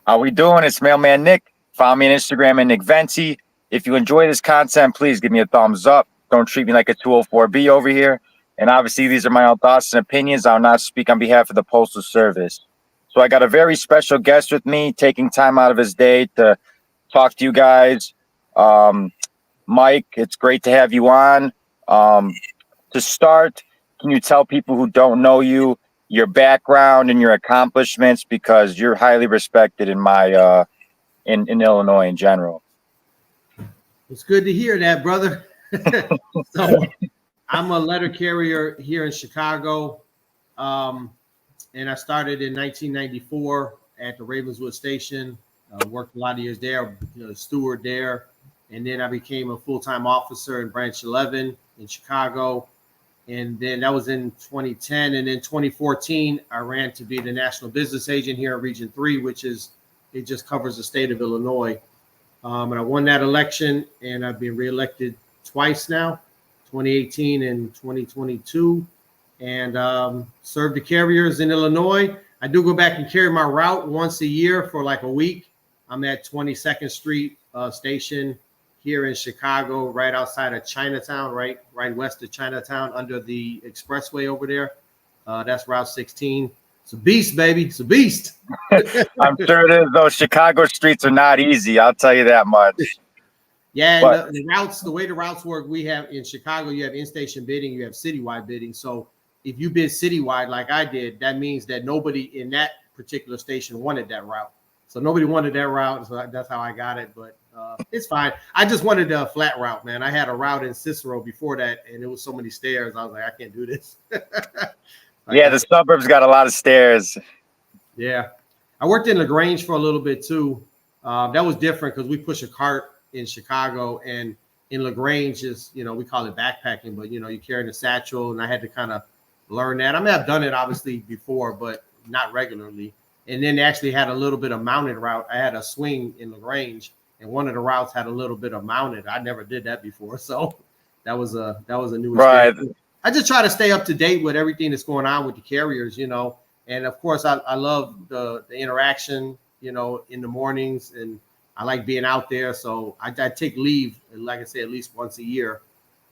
How we doing? It's Mailman Nick. Follow me on Instagram at Nick Venti. If you enjoy this content, please give me a thumbs up. Don't treat me like a 204B over here. And obviously, these are my own thoughts and opinions. I'll not speak on behalf of the Postal Service. So I got a very special guest with me, taking time out of his day to talk to you guys. Um, Mike, it's great to have you on. Um, to start, can you tell people who don't know you your background and your accomplishments, because you're highly respected in my in Illinois in general? It's good to hear that, brother. So I'm a letter carrier here in Chicago, and I started in 1994 at the Ravenswood station. Worked a lot of years there, steward there, and then I became a full-time officer in Branch 11 in Chicago. And then that was in 2010. And in 2014, I ran to be the national business agent here in Region 3, it just covers the state of Illinois. And I won that election, and I've been reelected twice now, 2018 and 2022, and served the carriers in Illinois. I do go back and carry my route once a year for like a week. I'm at 22nd Street Station here in Chicago, right outside of Chinatown, right west of Chinatown, under the expressway over there. That's Route 16. It's a beast, baby. It's a beast. I'm sure it is. Those Chicago streets are not easy. I'll tell you that much. Yeah, but and the way the routes work, we have in Chicago, you have in-station bidding, you have citywide bidding. So if you bid citywide like I did, that means that nobody in that particular station wanted that route. So nobody wanted that route, so that's how I got it. But it's fine. I just wanted a flat route, man. I had a route in Cicero before that, and it was so many stairs. I was like, I can't do this. Yeah, the suburbs got a lot of stairs. Yeah. I worked in LaGrange for a little bit too. That was different because we push a cart in Chicago, and in LaGrange is, we call it backpacking, but you're carrying a satchel, and I had to kind of learn that. I mean, I've done it obviously before, but not regularly. And then they actually had a little bit of mounted route. I had a swing in LaGrange, and one of the routes had a little bit of mounted. I never did that before, so that was a new experience. Right. I just try to stay up to date with everything that's going on with the carriers, and of course I love the interaction, in the mornings, and I like being out there. So I take leave, like I say, at least once a year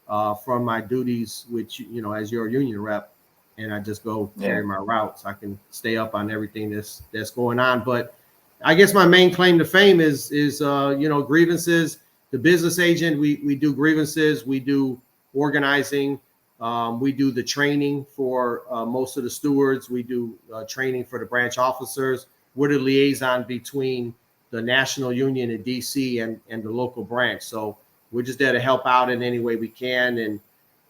from my duties, which, as your union rep. And I just go carry my route so I can stay up on everything that's going on. But I guess my main claim to fame is grievances. The business agent, we do grievances, we do organizing, we do the training for most of the stewards, we do training for the branch officers. We're the liaison between the national union in DC and the local branch. So we're just there to help out in any way we can. And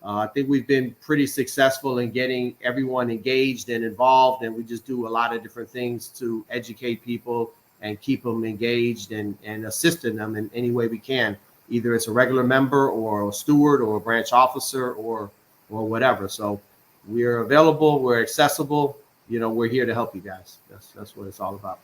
I think we've been pretty successful in getting everyone engaged and involved, and we just do a lot of different things to educate people and keep them engaged and assisting them in any way we can. Either it's a regular member or a steward or a branch officer or whatever. So we're available, we're accessible, we're here to help you guys. That's what it's all about.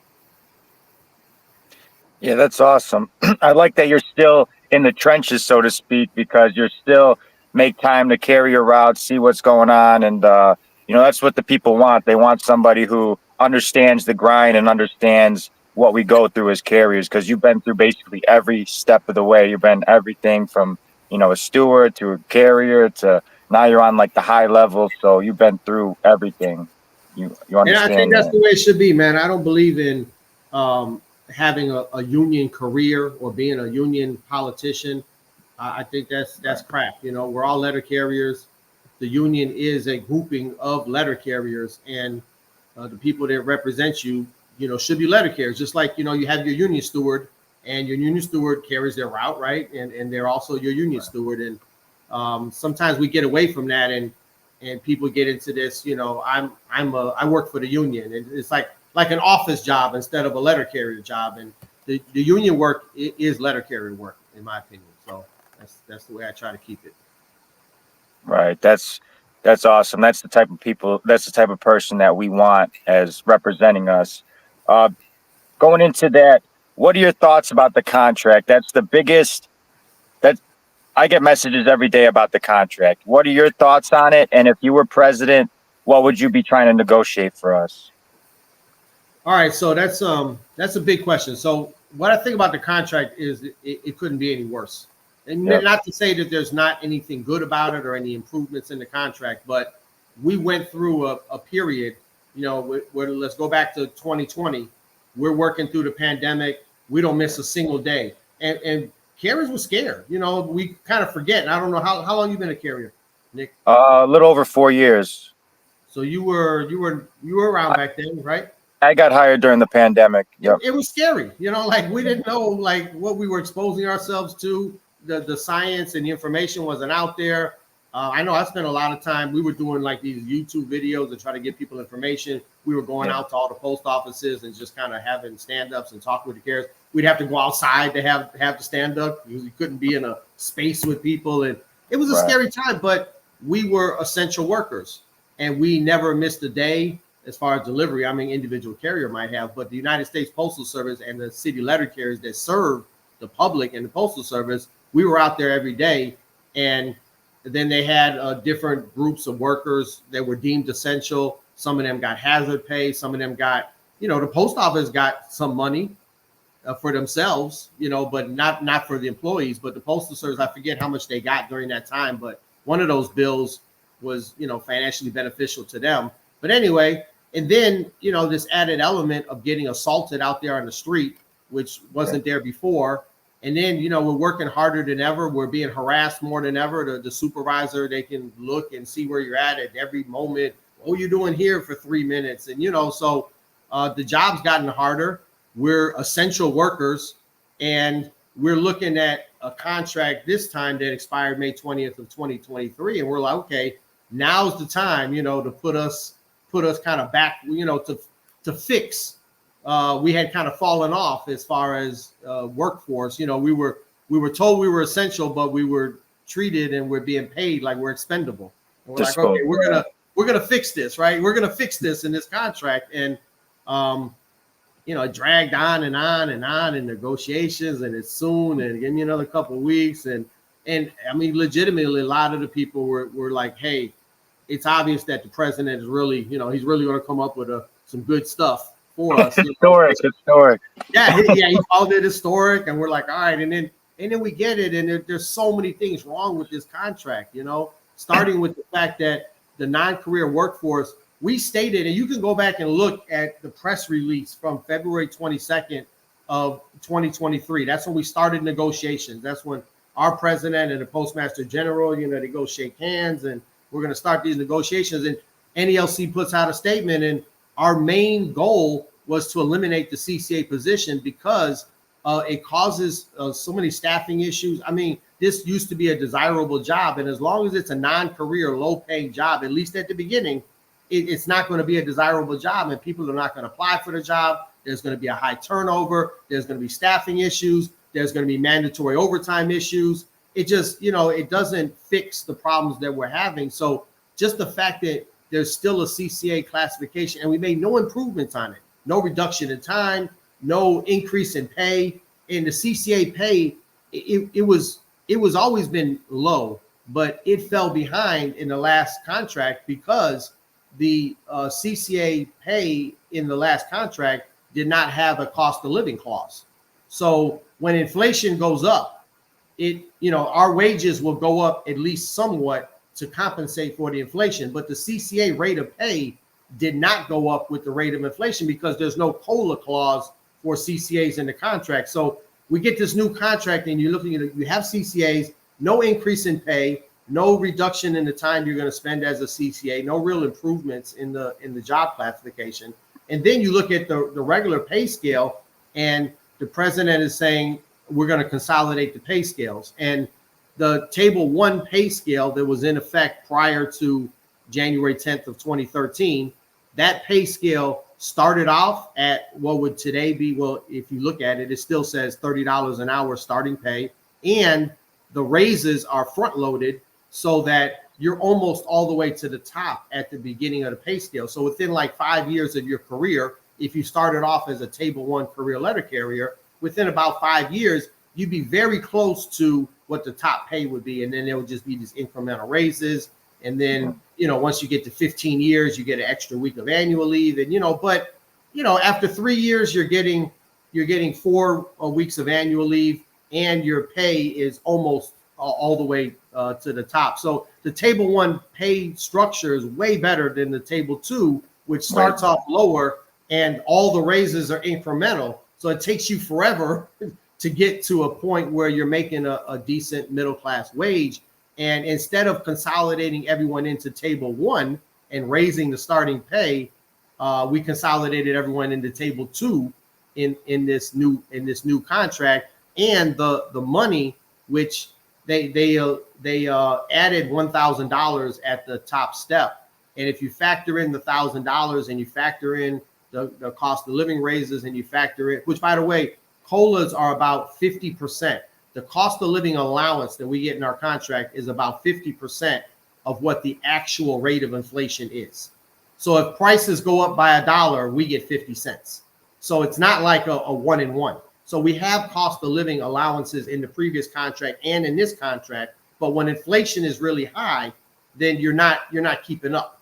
Yeah, that's awesome. I like that you're still in the trenches, so to speak, because you're still make time to carry your route, see what's going on. And, that's what the people want. They want somebody who understands the grind and understands what we go through as carriers, because you've been through basically every step of the way. You've been everything from, a steward to a carrier to now you're on like the high level. So you've been through everything. You understand. And I think that's the way it should be, man. I don't believe in having a union career or being a union politician. I think that's crap. We're all letter carriers. The union is a grouping of letter carriers, and the people that represent you, should be letter carriers. Just like, you have your union steward, and your union steward carries their route, right? And they're also your union steward. And sometimes we get away from that, and people get into this. I work for the union, and it's like an office job instead of a letter carrier job. And the union work is letter carrier work, in my opinion. So that's the way I try to keep it. Right. That's awesome. That's the type of people, that's the type of person that we want as representing us. Going into that, what are your thoughts about the contract? That's the biggest, that I get messages every day about the contract. What are your thoughts on it? And if you were president, what would you be trying to negotiate for us? All right, so that's a big question. So what I think about the contract is it couldn't be any worse. And Yep. not to say that there's not anything good about it or any improvements in the contract, but we went through a period, where let's go back to 2020. We're working through the pandemic. We don't miss a single day. And carriers were scared. We kind of forget. And I don't know how long you've been a carrier, Nick. A little over 4 years. So you were around back then, right? I got hired during the pandemic. Yep. It was scary, like we didn't know like what we were exposing ourselves to. The science and the information wasn't out there. I know I spent a lot of time. We were doing like these YouTube videos to try to get people information. We were going out to all the post offices and just kind of having stand-ups and talking with the carriers. We'd have to go outside to have the stand-up because we couldn't be in a space with people. And it was a scary time, but we were essential workers and we never missed a day. As far as delivery, I mean, individual carrier might have, but the United States Postal Service and the city letter carriers that serve the public and the Postal Service, we were out there every day. And then they had different groups of workers that were deemed essential. Some of them got hazard pay. Some of them got, the post office got some money for themselves, but not for the employees. But the Postal Service, I forget how much they got during that time, but one of those bills was, financially beneficial to them. But anyway, and then, this added element of getting assaulted out there on the street, which wasn't there before. And then, we're working harder than ever. We're being harassed more than ever. The supervisor, they can look and see where you're at every moment. Oh, you're doing here for 3 minutes. And, so the job's gotten harder. We're essential workers. And we're looking at a contract this time that expired May 20th of 2023. And we're like, okay, now's the time, to put us kind of back, to fix. We had kind of fallen off as far as workforce. We were told we were essential, but we were treated and we're being paid like we're expendable. And we're like, okay, we're gonna fix this, right? We're gonna fix this in this contract. And it dragged on and on and on in negotiations, and it's soon, and give me another couple of weeks. And I mean, legitimately, a lot of the people were like, hey, it's obvious that the president is really, he's really going to come up with some good stuff for us. Historic. Yeah, he called it historic, and we're like, all right, and then we get it, and there's so many things wrong with this contract, starting with the fact that the non-career workforce, we stated, and you can go back and look at the press release from February 22nd of 2023. That's when we started negotiations. That's when our president and the postmaster general, they go shake hands, and we're going to start these negotiations. And NELC puts out a statement, and our main goal was to eliminate the CCA position because it causes so many staffing issues. I mean, this used to be a desirable job, and as long as it's a non-career, low-paying job, at least at the beginning, it's not going to be a desirable job, and people are not going to apply for the job. There's going to be a high turnover. There's going to be staffing issues. There's going to be mandatory overtime issues. It just, it doesn't fix the problems that we're having. So just the fact that there's still a CCA classification and we made no improvements on it, no reduction in time, no increase in pay. And the CCA pay, it was always been low, but it fell behind in the last contract because the CCA pay in the last contract did not have a cost of living clause. So when inflation goes up, our wages will go up at least somewhat to compensate for the inflation, but the CCA rate of pay did not go up with the rate of inflation because there's no COLA clause for CCAs in the contract. So we get this new contract and you're looking at, you have CCAs, no increase in pay, no reduction in the time you're going to spend as a CCA, no real improvements in the job classification. And then you look at the regular pay scale, and the president is saying, we're going to consolidate the pay scales. And the table 1 pay scale that was in effect prior to January 10th of 2013, that pay scale started off at what would today be, well, if you look at it, it still says $30 an hour starting pay. And the raises are front loaded so that you're almost all the way to the top at the beginning of the pay scale. So within like 5 years of your career, if you started off as a table 1 career letter carrier, within about 5 years, you'd be very close to what the top pay would be. And then there would just be these incremental raises. And then, once you get to 15 years, you get an extra week of annual leave. And, but after 3 years, you're getting 4 weeks of annual leave, and your pay is almost all the way to the top. So the table 1 pay structure is way better than the table 2, which starts off lower, and all the raises are incremental. So it takes you forever to get to a point where you're making a decent middle class wage. And instead of consolidating everyone into table 1 and raising the starting pay, we consolidated everyone into table 2 in this new contract. And the money, which they added $1,000 at the top step. And if you factor in the $1,000 and you factor in the cost of living raises, and you factor in, which by the way, COLAs are about 50%. The cost of living allowance that we get in our contract is about 50% of what the actual rate of inflation is. So if prices go up by $1, we get 50 cents. So it's not like a 1-in-1. So we have cost of living allowances in the previous contract and in this contract, but when inflation is really high, then you're not keeping up.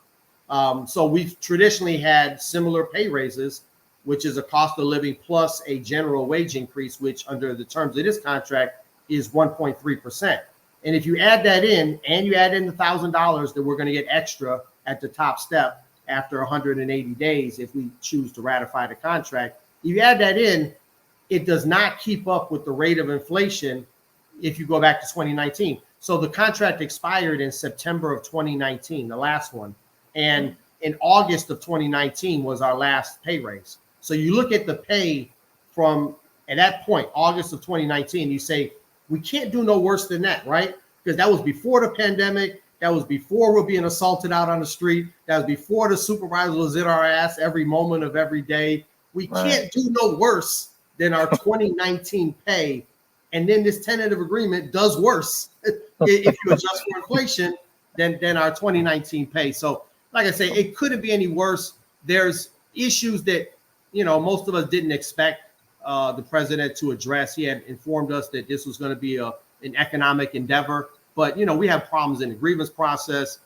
So we've traditionally had similar pay raises, which is a cost of living plus a general wage increase, which under the terms of this contract is 1.3%. And if you add that in, and you add in the $1,000 that we're going to get extra at the top step after 180 days, if we choose to ratify the contract, you add that in, it does not keep up with the rate of inflation if you go back to 2019. So the contract expired in September of 2019, the last one. And in August of 2019 was our last pay raise. So you look at the pay from at that point, August of 2019, you say, we can't do no worse than that, right? Because that was before the pandemic. That was before we're being assaulted out on the street. That was before the supervisor was in our ass every moment of every day. We can't do no worse than our 2019 pay. And then this tentative agreement does worse if you adjust for inflation than our 2019 pay. So like I say, it couldn't be any worse. There's issues that, most of us didn't expect the president to address. He had informed us that this was going to be an economic endeavor, but we have problems in the grievance process.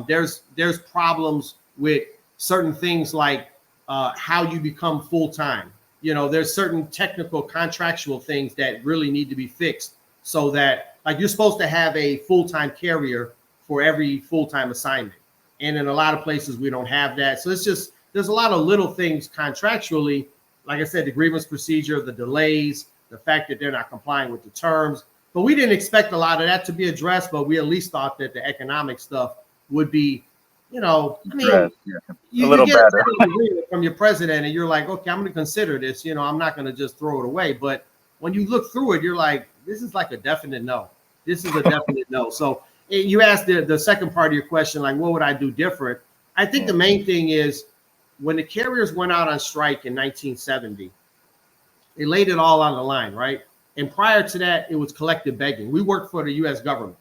There's problems with certain things like how you become full-time. There's certain technical contractual things that really need to be fixed, so that like you're supposed to have a full-time carrier for every full-time assignment. And in a lot of places we don't have that. So there's a lot of little things contractually. Like I said, the grievance procedure, the delays, the fact that they're not complying with the terms. But we didn't expect a lot of that to be addressed, but we at least thought that the economic stuff would be, you get better from your president and you're like, okay, I'm going to consider this. I'm not going to just throw it away. But when you look through it, you're like, this is like a definite no. This is a definite no. So you asked the second part of your question, like, what would I do different? I think the main thing is when the carriers went out on strike in 1970, they laid it all on the line, right? And prior to that, it was collective begging. We worked for the U.S. government.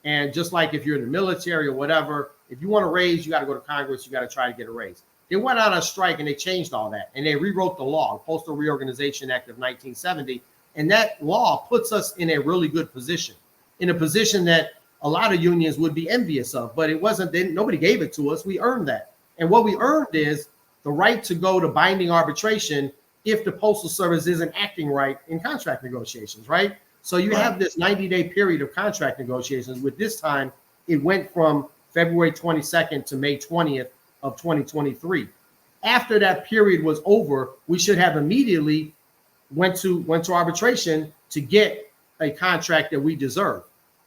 And just like if you're in the military or whatever, if you want a raise, you got to go to Congress. You got to try to get a raise. They went out on strike and they changed all that. And they rewrote the law, Postal Reorganization Act of 1970. And that law puts us in a really good position, in a position that a lot of unions would be envious of. But it wasn't, nobody gave it to us. We earned that. And what we earned is the right to go to binding arbitration if the Postal Service isn't acting right in contract negotiations, right? So you have this 90-day period of contract negotiations. With this time, it went from February 22nd to May 20th of 2023. After that period was over, we should have immediately went to arbitration to get a contract that we deserve.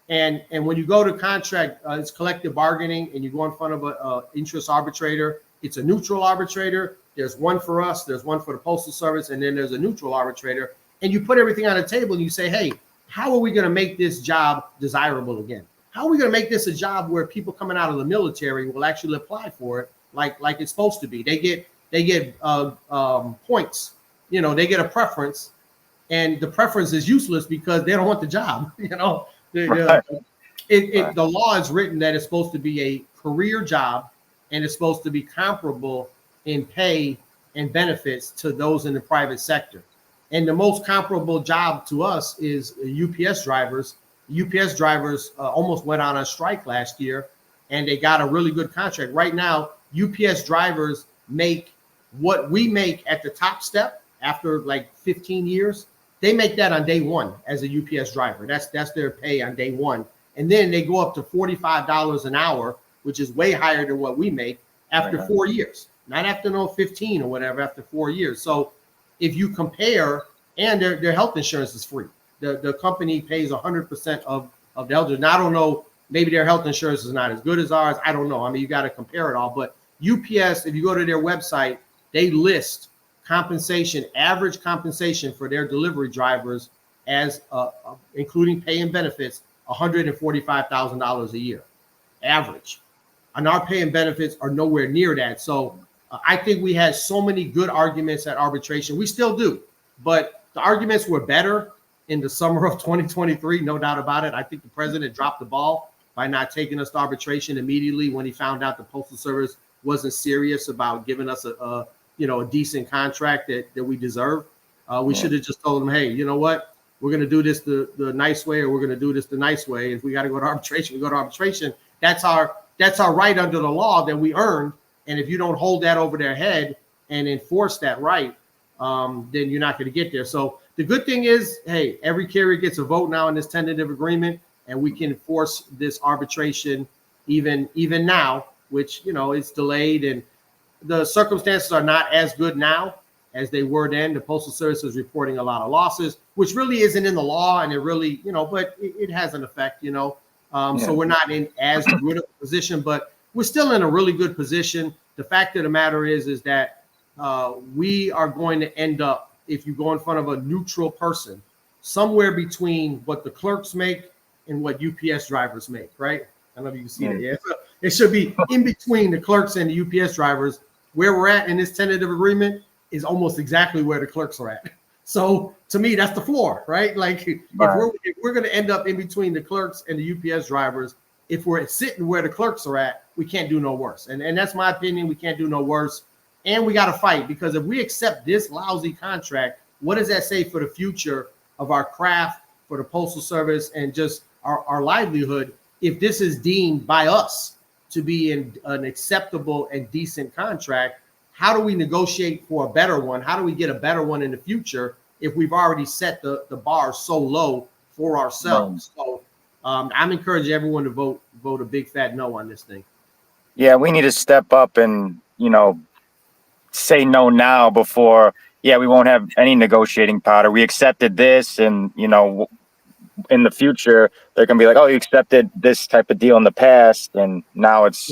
And when you go to contract, it's collective bargaining, and you go in front of an interest arbitrator. It's a neutral arbitrator. There's one for us, there's one for the Postal Service, and then there's a neutral arbitrator. And you put everything on the table and you say, hey, how are we going to make this job desirable again? How are we going to make this a job where people coming out of the military will actually apply for it like it's supposed to be? They get points, they get a preference, and the preference is useless because they don't want the job. The law is written that it's supposed to be a career job, and it's supposed to be comparable in pay and benefits to those in the private sector. And the most comparable job to us is UPS drivers. UPS drivers almost went on strike last year, and they got a really good contract. Right now, UPS drivers make what we make at the top step after like 15 years, they make that on day one as a UPS driver. That's their pay on day one. And then they go up to $45 an hour, which is way higher than what we make after 4 years, not after 15 or whatever, after 4 years. So if you compare, and their health insurance is free. The company pays 100% of the health. Now, I don't know, maybe their health insurance is not as good as ours. I don't know. I mean, you got to compare it all. But UPS, if you go to their website, they list compensation, average compensation for their delivery drivers as including pay and benefits, $145,000 a year, average. And our pay and benefits are nowhere near that. So I think we had so many good arguments at arbitration. We still do, but the arguments were better in the summer of 2023, no doubt about it. I think the president dropped the ball by not taking us to arbitration immediately when he found out the Postal Service wasn't serious about giving us a decent contract that we deserve. We should have just told them, hey, you know what? We're going to do this the nice way, or we're going to do this the nice way. If we got to go to arbitration, we go to arbitration. That's our right under the law that we earned. And if you don't hold that over their head and enforce that right, then you're not going to get there. So the good thing is, hey, every carrier gets a vote now in this tentative agreement, and we can force this arbitration even now, which, is delayed, and the circumstances are not as good now as they were then. The Postal Service is reporting a lot of losses, which really isn't in the law, and it really, but it has an effect, So we're not in as good of a position, but we're still in a really good position. The fact of the matter is that we are going to end up, if you go in front of a neutral person, somewhere between what the clerks make and what UPS drivers make, right? I don't know if you can see that. Yeah, so it should be in between the clerks and the UPS drivers. Where we're at in this tentative agreement is almost exactly where the clerks are at. So to me, that's the floor, right? Like if we're going to end up in between the clerks and the UPS drivers, if we're sitting where the clerks are at, we can't do no worse. And that's my opinion. We can't do no worse. And we got to fight, because if we accept this lousy contract, what does that say for the future of our craft, for the Postal Service, and just our livelihood, if this is deemed by us to be an acceptable and decent contract? How do we negotiate for a better one? How do we get a better one in the future if we've already set the bar so low for ourselves? So I'm encouraging everyone to vote a big fat no on this thing. Yeah, we need to step up and, say no now before, we won't have any negotiating power. We accepted this, and, in the future, they're going to be like, oh, you accepted this type of deal in the past, and now it's,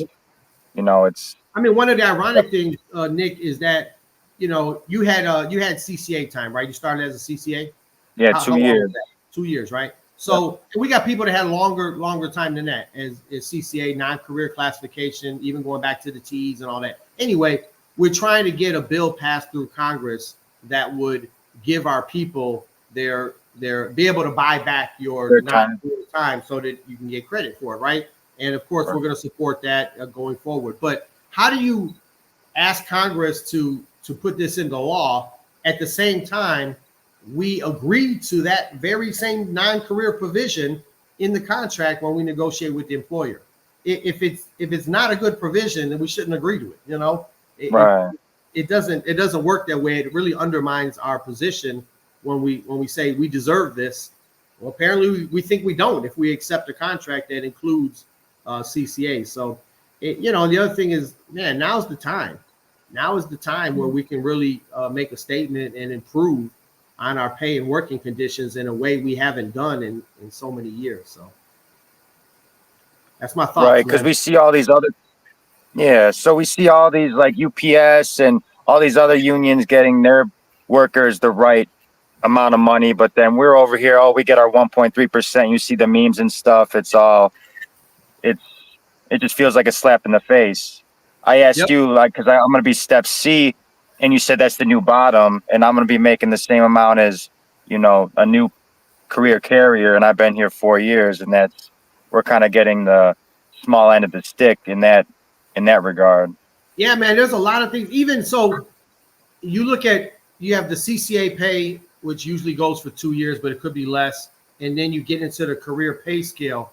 it's. I mean, one of the ironic things, Nick, is that, you had CCA time, right? You started as a CCA? Yeah, 2 years. 2 years, right? So we got people that had longer time than that as CCA, non-career classification, even going back to the T's and all that. Anyway, we're trying to get a bill passed through Congress that would give our people their be able to buy back your time so that you can get credit for it, right? And of course, we're going to support that going forward. But how do you ask Congress to put this into law at the same time we agreed to that very same non-career provision in the contract when we negotiate with the employer? If it's not a good provision, then we shouldn't agree to it. It doesn't work that way. It really undermines our position when we say we deserve this. Well, apparently we think we don't if we accept a contract that includes CCA. So, the other thing is, man, now's the time. Now is the time where we can really make a statement and improve on our pay and working conditions in a way we haven't done in so many years. So that's my thoughts. Right, because we see all these other, so we see all these like UPS and all these other unions getting their workers the right amount of money, but then we're over here, we get our 1.3%. You see the memes and stuff. It just feels like a slap in the face. I asked you, like, because I'm going to be step C, and you said that's the new bottom, and I'm going to be making the same amount as, a new career carrier, and I've been here 4 years, and we're kind of getting the small end of the stick in that regard. Yeah, man, there's a lot of things. Even so, you have the CCA pay, which usually goes for 2 years, but it could be less, and then you get into the career pay scale.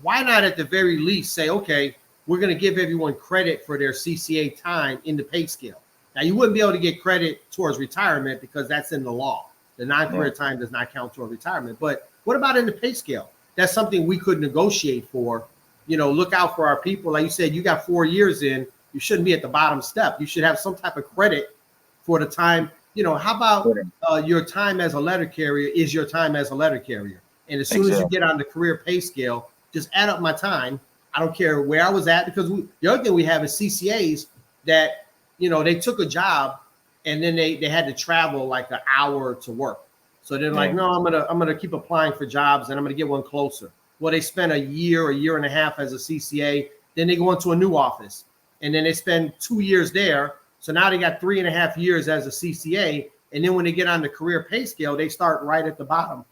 Why not at the very least say, okay, we're going to give everyone credit for their CCA time in the pay scale? Now, you wouldn't be able to get credit towards retirement because that's in the law. The non-career time does not count toward retirement. But what about in the pay scale? That's something we could negotiate for. Look out for our people. Like you said, you got 4 years in. You shouldn't be at the bottom step. You should have some type of credit for the time. How about your time as a letter carrier is your time as a letter carrier? And as soon as you get on the career pay scale, just add up my time. I don't care where I was at, because the other thing we have is CCAs that, they took a job and then they had to travel like an hour to work. So they're like, no, I'm gonna keep applying for jobs and I'm gonna get one closer. Well, they spend a year and a half as a CCA, then they go into a new office, and then they spend 2 years there. So now they got 3.5 years as a CCA, and then when they get on the career pay scale, they start right at the bottom.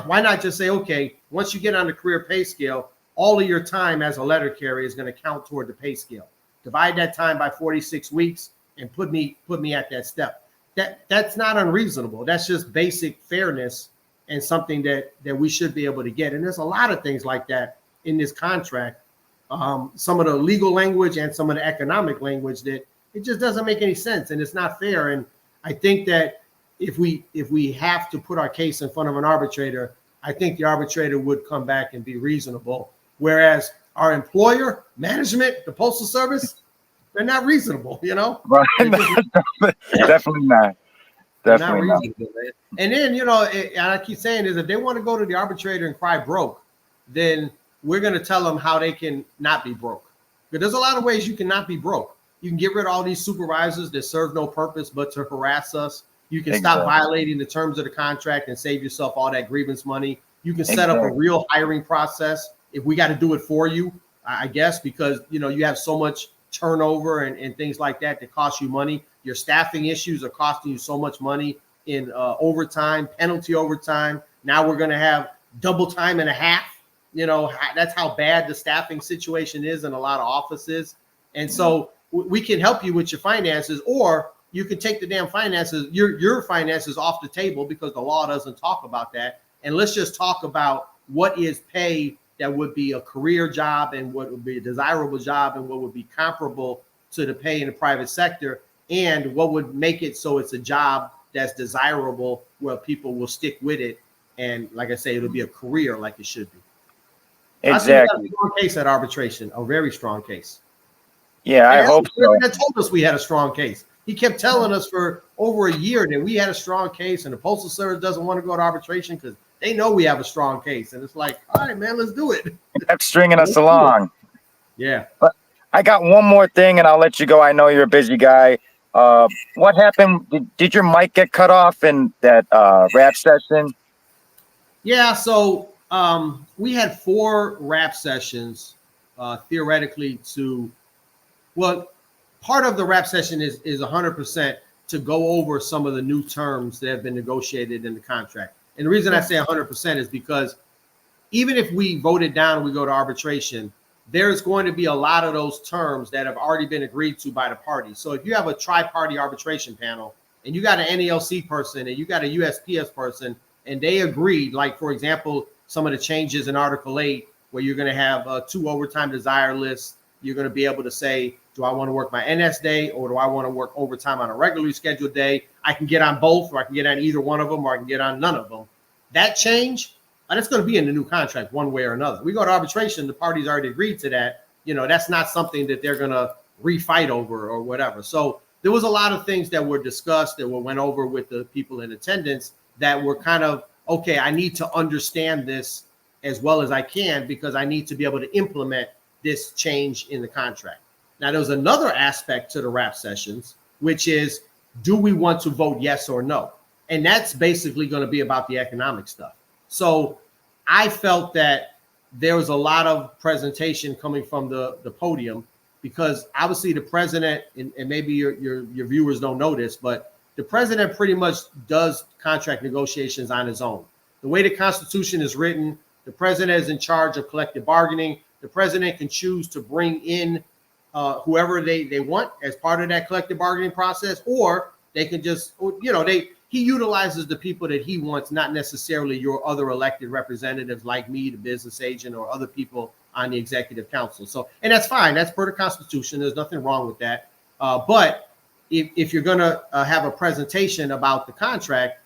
Why not just say, okay, once you get on the career pay scale, all of your time as a letter carrier is going to count toward the pay scale. Divide that time by 46 weeks and put me at that step. That's not unreasonable. That's just basic fairness and something that we should be able to get. And there's a lot of things like that in this contract. Some of the legal language and some of the economic language that it just doesn't make any sense, and it's not fair. And I think that if we have to put our case in front of an arbitrator, I think the arbitrator would come back and be reasonable. Whereas our employer, management, the Postal Service, they're not reasonable, Right. Definitely not. Definitely not. And then, and I keep saying is, if they want to go to the arbitrator and cry broke, then we're going to tell them how they can not be broke. But there's a lot of ways you can not be broke. You can get rid of all these supervisors that serve no purpose but to harass us. You can stop violating the terms of the contract and save yourself all that grievance money. You can set up a real hiring process if we got to do it for you, I guess, because, you have so much turnover and things like that cost you money. Your staffing issues are costing you so much money in overtime, penalty overtime. Now we're going to have double time and a half. That's how bad the staffing situation is in a lot of offices. And so we can help you with your finances, or you can take the damn finances, your finances off the table, because the law doesn't talk about that. And let's just talk about what is pay that would be a career job and what would be a desirable job and what would be comparable to the pay in the private sector, and what would make it so it's a job that's desirable where people will stick with it. And like I say, it'll be a career like it should be. Exactly. I think we got a strong case at arbitration, a very strong case. Yeah, I hope so. That told us we had a strong case. He kept telling us for over a year that we had a strong case, and the Postal Service doesn't want to go to arbitration because they know we have a strong case. And it's like, all right, man, let's do it. Kept stringing us along. Yeah. But I got one more thing, and I'll let you go. I know you're a busy guy. What happened? Did your mic get cut off in that rap session? Yeah, so we had 4 rap sessions theoretically part of the rap session is 100% to go over some of the new terms that have been negotiated in the contract. And the reason I say 100% is because even if we vote it down and we go to arbitration, there's going to be a lot of those terms that have already been agreed to by the parties. So if you have a tri-party arbitration panel and you got an NALC person and you got a USPS person, and they agreed, like, for example, some of the changes in Article 8, where you're going to have 2 overtime desire lists. You're going to be able to say, do I want to work my NS day, or do I want to work overtime on a regularly scheduled day? I can get on both, or I can get on either one of them, or I can get on none of them. That change, and it's going to be in the new contract one way or another. We go to arbitration, the parties already agreed to that. That's not something that they're going to refight over or whatever. So there was a lot of things that were discussed, that were went over with the people in attendance, that were kind of, okay, I need to understand this as well as I can, because I need to be able to implement this change in the contract. Now, there's another aspect to the rap sessions, which is, do we want to vote yes or no? And that's basically going to be about the economic stuff. So I felt that there was a lot of presentation coming from the podium, because obviously the president, and maybe your viewers don't know this, but the president pretty much does contract negotiations on his own. The way the Constitution is written, the president is in charge of collective bargaining. The president can choose to bring in whoever they want as part of that collective bargaining process, or they can just, he utilizes the people that he wants, not necessarily your other elected representatives like me, the business agent, or other people on the executive council. So, and that's fine. That's per the Constitution. There's nothing wrong with that. But if you're going to have a presentation about the contract,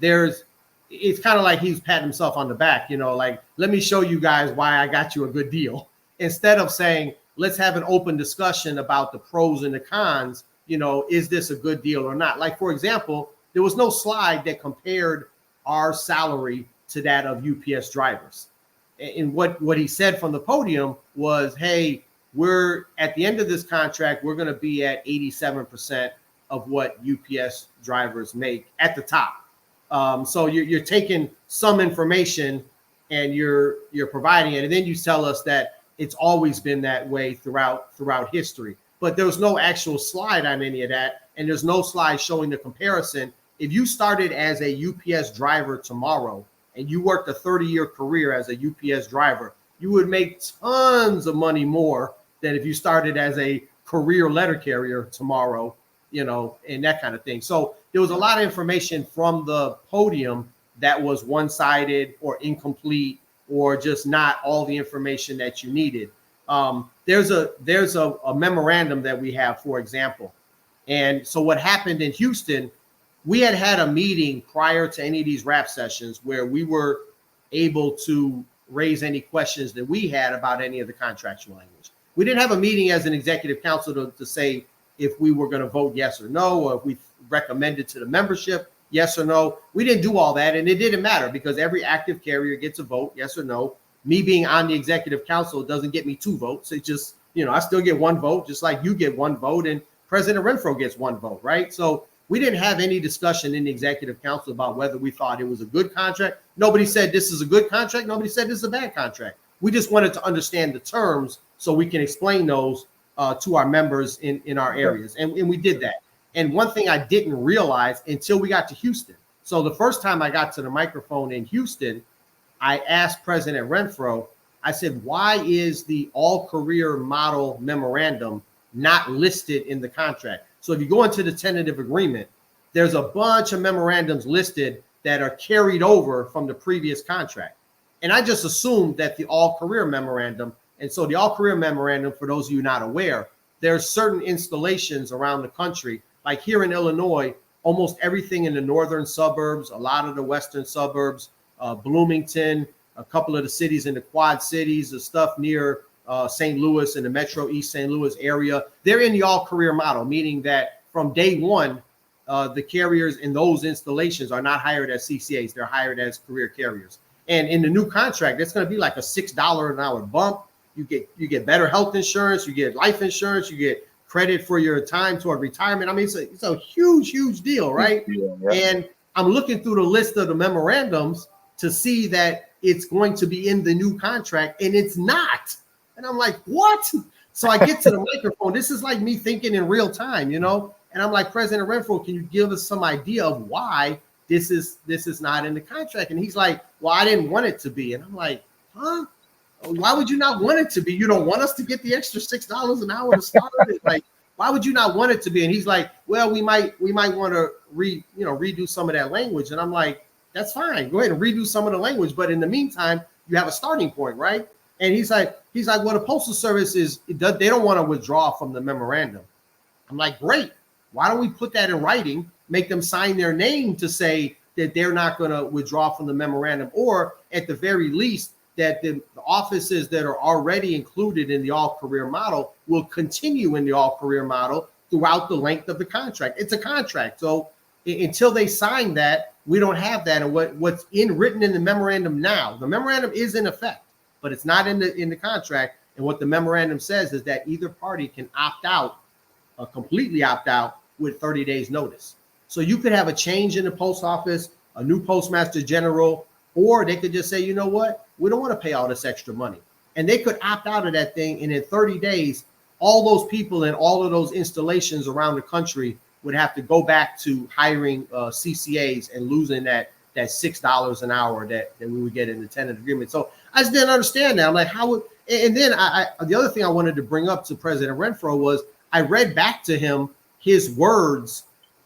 it's kind of like he's patting himself on the back, like, let me show you guys why I got you a good deal, instead of saying, let's have an open discussion about the pros and the cons. Is this a good deal or not? Like, for example, there was no slide that compared our salary to that of UPS drivers. And what he said from the podium was, hey, we're at the end of this contract, we're going to be at 87% of what UPS drivers make at the top. So you're taking some information and you're providing it, and then you tell us that it's always been that way throughout history. But there was no actual slide on any of that, and there's no slide showing the comparison. If you started as a UPS driver tomorrow and you worked a 30-year career as a UPS driver, you would make tons of money more than if you started as a career letter carrier tomorrow, and that kind of thing. So there was a lot of information from the podium that was one-sided or incomplete, or just not all the information that you needed. There's a memorandum that we have, for example. And so what happened in Houston, we had a meeting prior to any of these rap sessions where we were able to raise any questions that we had about any of the contractual language. We didn't have a meeting as an executive council to say if we were going to vote yes or no, or if we recommended to the membership yes or no. We didn't do all that, and it didn't matter because every active carrier gets a vote, yes or no. Me being on the executive council doesn't get me 2 votes. It just, I still get 1 vote, just like you get 1 vote, and President Renfro gets 1 vote, right? So we didn't have any discussion in the executive council about whether we thought it was a good contract. Nobody said this is a good contract. Nobody said this is a bad contract. We just wanted to understand the terms so we can explain those to our members in our areas. And we did that. And one thing I didn't realize until we got to Houston. So the first time I got to the microphone in Houston, I asked President Renfro, I said, why is the all-career model memorandum not listed in the contract? So if you go into the tentative agreement, there's a bunch of memorandums listed that are carried over from the previous contract. And I just assumed that the all-career memorandum, and so the all-career memorandum, for those of you not aware, there's certain installations around the country, like here in Illinois, almost everything in the northern suburbs, a lot of the western suburbs, Bloomington, a couple of the cities in the Quad Cities, the stuff near St. Louis and the Metro East St. Louis area, they're in the all-career model, meaning that from day one, the carriers in those installations are not hired as CCAs, they're hired as career carriers. And in the new contract, it's going to be like a $6 an hour bump. You get better health insurance, you get life insurance, you get credit for your time toward retirement. I mean, it's a huge deal, right? Yeah. And I'm looking through the list of the memorandums to see that it's going to be in the new contract, and it's not. And I'm like, what? So I get to the microphone. This is like me thinking in real time, And I'm like, President Renfro, can you give us some idea of why this is not in the contract? And he's like, well, I didn't want it to be. And I'm like, huh? Why would you not want it to be? You don't want us to get the extra $6 an hour to start it? Like, why would you not want it to be? And he's like, well, we might want to redo some of that language. And I'm like, that's fine. Go ahead and redo some of the language. But in the meantime, you have a starting point, right? And he's like, well, the Postal Service they don't want to withdraw from the memorandum. I'm like, great. Why don't we put that in writing, make them sign their name to say that they're not going to withdraw from the memorandum, or at the very least, that the offices that are already included in the all-career model will continue in the all-career model throughout the length of the contract. It's a contract. So until they sign that, we don't have that. And what's written in the memorandum now, the memorandum is in effect, but it's not in the contract. And what the memorandum says is that either party can opt out, completely opt out with 30 days notice. So you could have a change in the post office, a new postmaster general, or they could just say, you know what? We don't want to pay all this extra money. And they could opt out of that thing. And in 30 days, all those people in all of those installations around the country would have to go back to hiring CCAs and losing that $6 an hour that we would get in the tentative agreement. So I just didn't understand that. I'm like, how would, and then the other thing I wanted to bring up to President Renfro was I read back to him his words,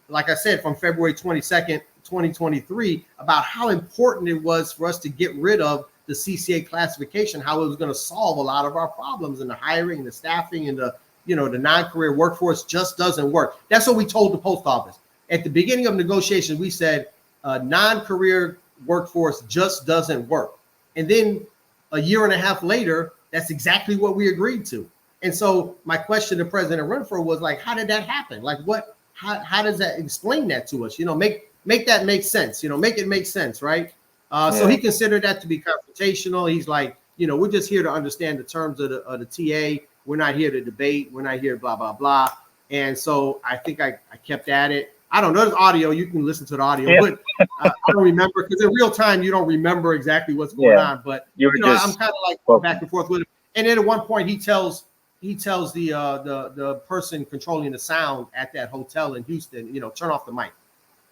like I said, from February 22nd, 2023, about how important it was for us to get rid of the CCA classification, how it was going to solve a lot of our problems in the hiring and the staffing and the the non-career workforce just doesn't work. That's what we told the post office. At the beginning of negotiations, we said non-career workforce just doesn't work. And then a year and a half later, that's exactly what we agreed to. And so my question to President Renfro was like, how did that happen? Like what, how does that explain that to us? Make that make sense, make it make sense, right? So he considered that to be confrontational. He's like, we're just here to understand the terms of the TA. We're not here to debate. We're not here, blah, blah, blah. And so I think I kept at it. I don't know. There's audio. You can listen to the audio, but I don't remember because in real time, you don't remember exactly what's going on. But, I'm kind of like going back and forth with him. And then at one point, he tells the person controlling the sound at that hotel in Houston, turn off the mic.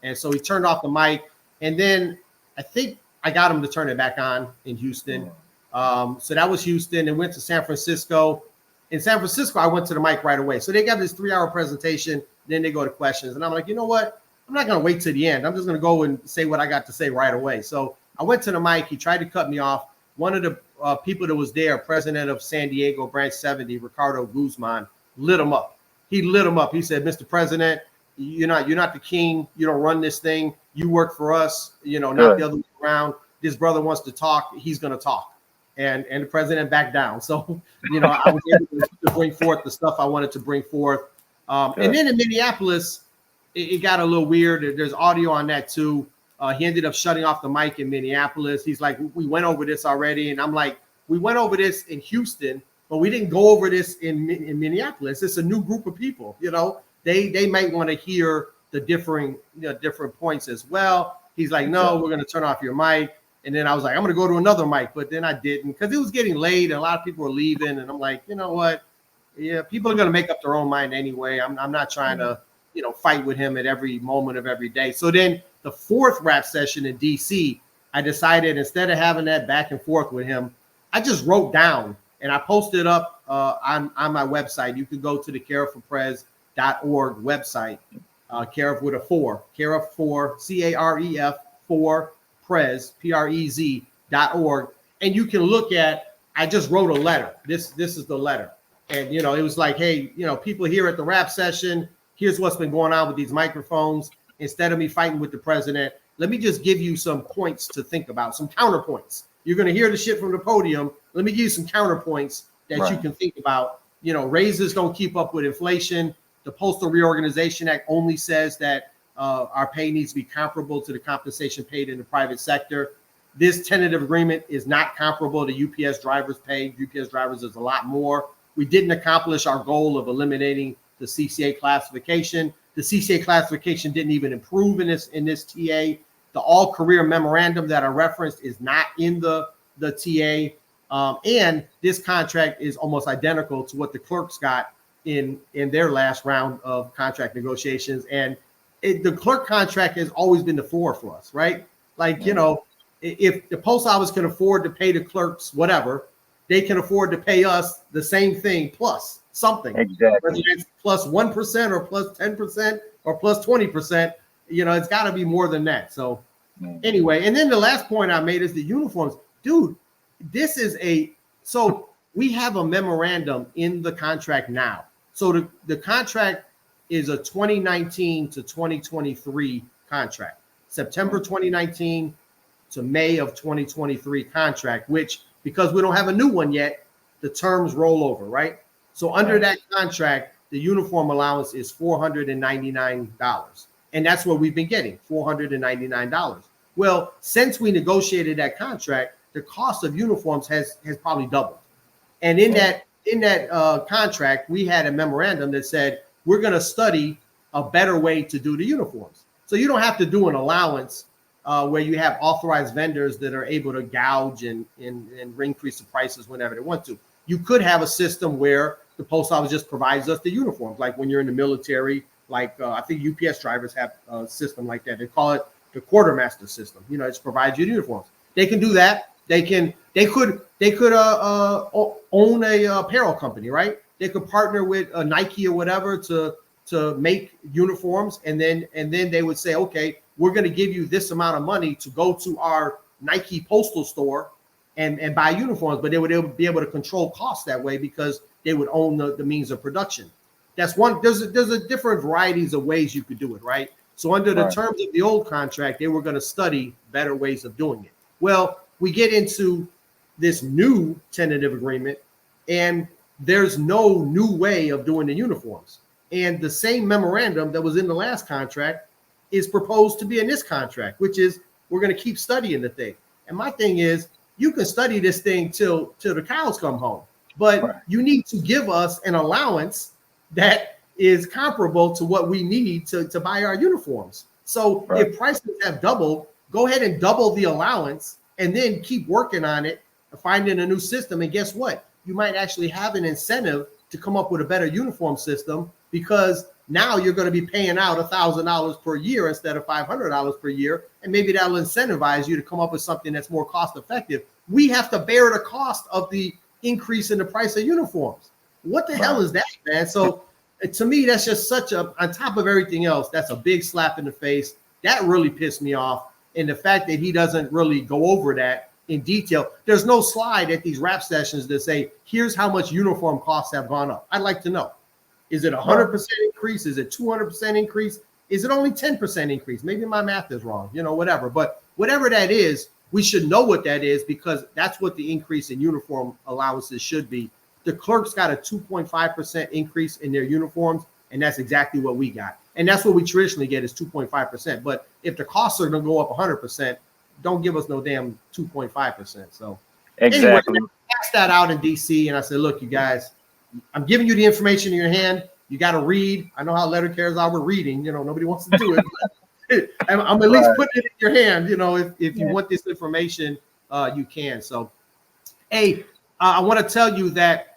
And so he turned off the mic. And then I think I got him to turn it back on in Houston. So that was Houston, and went to San Francisco. In San Francisco, I went to the mic right away. So they got this 3-hour presentation. Then they go to questions. And I'm like, you know what? I'm not going to wait to the end. I'm just going to go and say what I got to say right away. So I went to the mic. He tried to cut me off. One of the people that was there, president of San Diego Branch 70, Ricardo Guzman, lit him up. He lit him up. He said, Mr. President, you're not the king. You don't run this thing. You work for us, not the other way around. This brother wants to talk. He's going to talk. And the president backed down. So, I was able to bring forth the stuff I wanted to bring forth. And then in Minneapolis, it got a little weird. There's audio on that too. He ended up shutting off the mic in Minneapolis. He's like, we went over this already. And I'm like, we went over this in Houston, but we didn't go over this in Minneapolis. It's a new group of people, they might want to hear the different points as well. He's like, no, we're going to turn off your mic. And then I was like, I'm going to go to another mic, but then I didn't because it was getting late and a lot of people were leaving. And I'm like, you know what? Yeah, people are going to make up their own mind anyway. I'm not trying to, fight with him at every moment of every day. So then the fourth rap session in DC, I decided instead of having that back and forth with him, I just wrote down and I posted up on my website. You could go to the careforprez.org website, Caref with a 4, Caref 4, CAREF 4. Prez, PREZ.org. And you can look at, I just wrote a letter. This is the letter. And, it was like, hey, people here at the rap session, here's what's been going on with these microphones. Instead of me fighting with the president, let me just give you some points to think about, some counterpoints. You're going to hear the shit from the podium. Let me give you some counterpoints that you can think about. Raises don't keep up with inflation. The Postal Reorganization Act only says that our pay needs to be comparable to the compensation paid in the private sector. This tentative agreement is not comparable to UPS drivers' pay. UPS drivers is a lot more. We didn't accomplish our goal of eliminating the CCA classification. The CCA classification didn't even improve in this TA. The all-career memorandum that I referenced is not in the TA. And this contract is almost identical to what the clerks got in their last round of contract negotiations. And the clerk contract has always been the 4 for us, right? Like, if the post office can afford to pay the clerks whatever, they can afford to pay us the same thing plus something. Exactly. Whether it's plus 1% or plus 10% or plus 20%, it's got to be more than that. So anyway, and then the last point I made is the uniforms. Dude, so we have a memorandum in the contract now. So the contract is a 2019 to 2023 contract, September 2019 to May of 2023 contract, which because we don't have a new one yet, the terms roll over, right? So under that contract, the uniform allowance is $499. And that's what we've been getting, $499. Well, since we negotiated that contract, the cost of uniforms has probably doubled. And in that contract, we had a memorandum that said, we're going to study a better way to do the uniforms. So you don't have to do an allowance where you have authorized vendors that are able to gouge and increase the prices whenever they want to. You could have a system where the post office just provides us the uniforms, like when you're in the military, like I think UPS drivers have a system like that. They call it the quartermaster system. It just provides you the uniforms. They can do that. They could own a apparel company, right? They could partner with a Nike or whatever to make uniforms, and then they would say, okay, we're going to give you this amount of money to go to our Nike postal store and buy uniforms, but they would be able to control costs that way because they would own the means of production. That's one. There's a different varieties of ways you could do it, right? So under the terms of the old contract, they were going to study better ways of doing it. Well, we get into this new tentative agreement, and there's no new way of doing the uniforms. And the same memorandum that was in the last contract is proposed to be in this contract, which is we're going to keep studying the thing. And my thing is, you can study this thing till the cows come home, but you need to give us an allowance that is comparable to what we need to buy our uniforms. So if prices have doubled, go ahead and double the allowance and then keep working on it, finding a new system. And guess what? You might actually have an incentive to come up with a better uniform system, because now you're going to be paying out $1,000 per year instead of $500 per year. And maybe that'll incentivize you to come up with something that's more cost effective. We have to bear the cost of the increase in the price of uniforms. What the hell is that, man? So to me, that's just such a, on top of everything else, that's a big slap in the face. That really pissed me off. And the fact that he doesn't really go over that in detail. There's no slide at these rap sessions that say, here's how much uniform costs have gone up. I'd like to know. Is it 100% increase? Is it 200% increase? Is it only 10% increase? Maybe my math is wrong, whatever. But whatever that is, we should know what that is, because that's what the increase in uniform allowances should be. The clerks got a 2.5% increase in their uniforms, and that's exactly what we got. And that's what we traditionally get is 2.5%. But if the costs are going to go up 100%, don't give us no damn 2.5%. So anyway, I passed that out in DC, and I said, look, you guys, I'm giving you the information in your hand. You got to read. I know how letter carriers are with reading. Nobody wants to do it. I'm at least putting it in your hand. If you want this information, you can. So, hey, I want to tell you that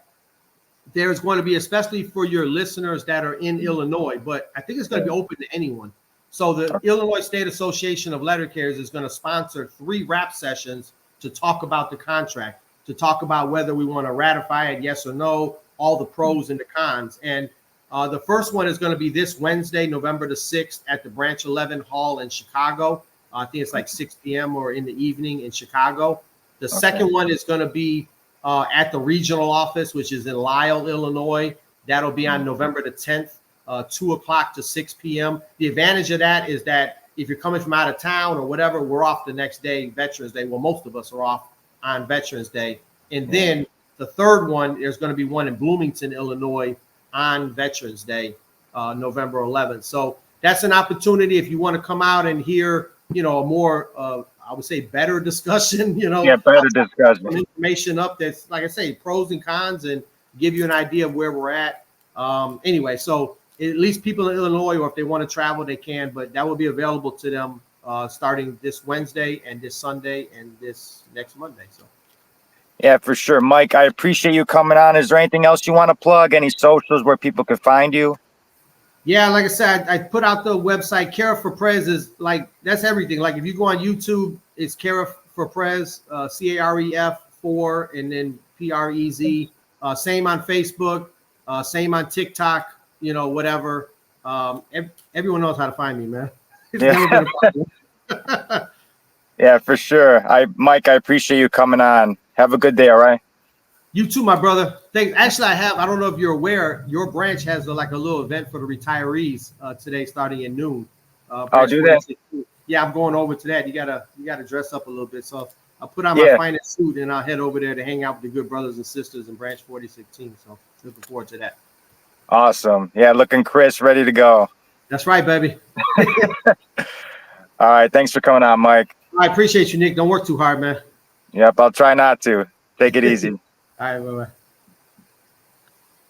there's going to be, especially for your listeners that are in Illinois, but I think it's going to be open to anyone. So the Illinois State Association of Letter Carriers is going to sponsor 3 rap sessions to talk about the contract, to talk about whether we want to ratify it, yes or no, all the pros and the cons. And the first one is going to be this Wednesday, November the 6th at the Branch 11 Hall in Chicago. I think it's like 6 p.m. or in the evening in Chicago. The second one is going to be at the regional office, which is in Lisle, Illinois. That'll be on November the 10th, 2 o'clock to 6 p.m. The advantage of that is that if you're coming from out of town or whatever, we're off the next day, Veterans Day. Well, most of us are off on Veterans Day. And then the third one, there's going to be one in Bloomington, Illinois on Veterans Day, November 11th. So that's an opportunity if you want to come out and hear, a more, I would say, better discussion, better discussion. Information up that's, like I say, pros and cons, and give you an idea of where we're at. Anyway, so at least people in Illinois, or if they want to travel, they can, but that will be available to them starting this Wednesday and this Sunday and this next Monday. So. Yeah, for sure. Mike, I appreciate you coming on. Is there anything else you want to plug? Any socials where people could find you? Yeah, like I said, I put out the website. Care for Prez is that's everything. Like if you go on YouTube, it's Care for Prez, CAREF4, and then PREZ. Same on Facebook, same on TikTok, whatever. Everyone knows how to find me, man. It's never been a problem. Yeah, for sure. Mike, I appreciate you coming on. Have a good day, all right? You too, my brother. Thanks. Actually, I don't know if you're aware, your branch has a little event for the retirees today starting at noon. I'll do that. Yeah, I'm going over to that. You gotta dress up a little bit. So I'll put on my finest suit and I'll head over there to hang out with the good brothers and sisters in branch 4016. So looking forward to that. Awesome. Yeah, looking crisp, ready to go. That's right, baby. All right. Thanks for coming on, Mike. I appreciate you, Nick. Don't work too hard, man. Yep, I'll try not to. Take it easy. All right, bye-bye.